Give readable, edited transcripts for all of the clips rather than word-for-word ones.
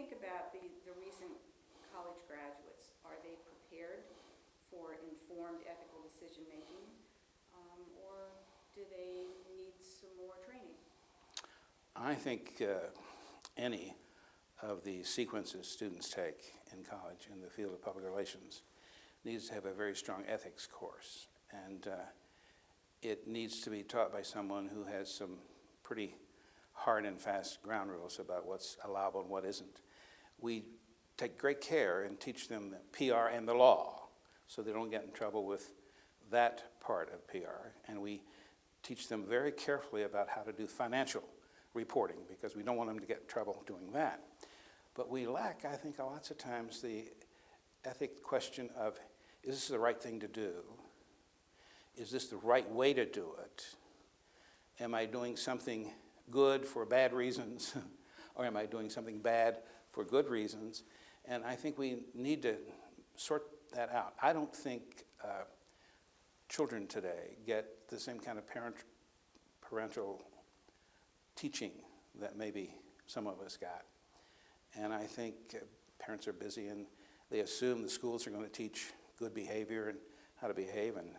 think about the recent college graduates? Are they prepared for informed ethical decision-making, or do they need some more training? I think any of the sequences students take in college in the field of public relations needs to have a very strong ethics course, and it needs to be taught by someone who has some pretty hard and fast ground rules about what's allowable and what isn't. We take great care and teach them the PR and the law so they don't get in trouble with that part of PR, and we teach them very carefully about how to do financial reporting because we don't want them to get in trouble doing that. But we lack, I think, lots of times the ethic question of, is this the right thing to do? Is this the right way to do it? Am I doing something good for bad reasons? Or am I doing something bad for good reasons? And I think we need to sort that out. I don't think children today get the same kind of parental teaching that maybe some of us got. And I think parents are busy and they assume the schools are going to teach good behavior and how to behave, and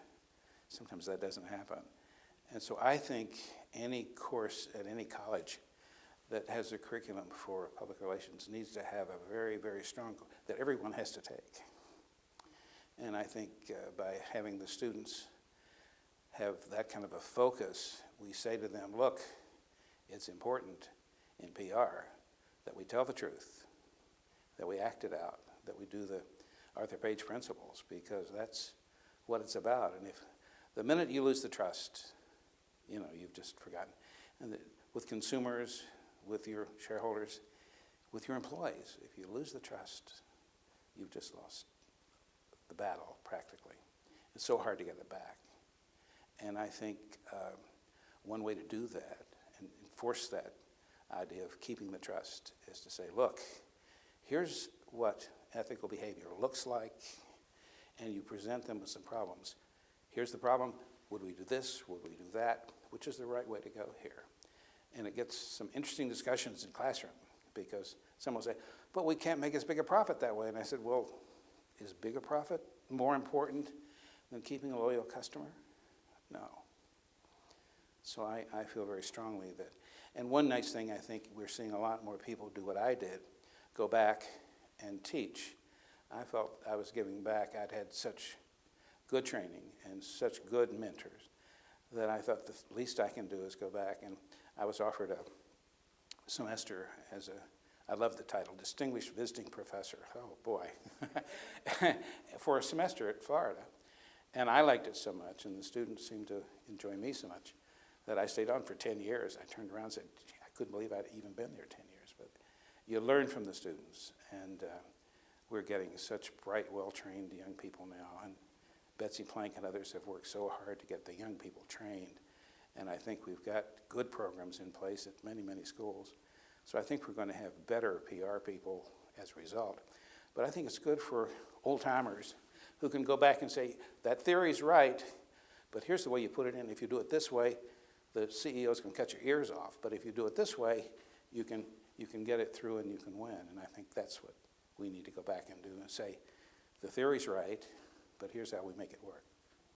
sometimes that doesn't happen. And so I think any course at any college that has a curriculum for public relations needs to have a very, very strong, that everyone has to take. And I think by having the students have that kind of a focus, we say to them, look, it's important in PR that we tell the truth, that we act it out, that we do the Arthur Page principles, because that's what it's about. And if the minute you lose the trust, you know, you've just forgotten. And with consumers, with your shareholders, with your employees, if you lose the trust, you've just lost the battle, practically. It's so hard to get it back. And I think one way to do that and enforce that idea of keeping the trust is to say, look, here's what ethical behavior looks like, and you present them with some problems. Here's the problem. Would we do this? Would we do that? Which is the right way to go here? And it gets some interesting discussions in classroom because someone will say, but we can't make as big a profit that way. And I said, well, is big a profit more important than keeping a loyal customer? No. So I feel very strongly that, and one nice thing I think we're seeing a lot more people do what I did, go back and teach. I felt I was giving back. I'd had such good training and such good mentors that I thought the least I can do is go back. And I was offered a semester as I love the title, Distinguished Visiting Professor. Oh boy, for a semester at Florida. And I liked it so much, and the students seemed to enjoy me so much, that I stayed on for 10 years. I turned around and said, I couldn't believe I'd even been there 10 years. But you learn from the students, and we're getting such bright, well-trained young people now. And Betsy Plank and others have worked so hard to get the young people trained. And I think we've got good programs in place at many, many schools. So I think we're going to have better PR people as a result. But I think it's good for old-timers who can go back and say, that theory's right, but here's the way you put it in. If you do it this way, the CEOs can cut your ears off. But if you do it this way, you can get it through and you can win. And I think that's what we need to go back and do and say, the theory's right, but here's how we make it work.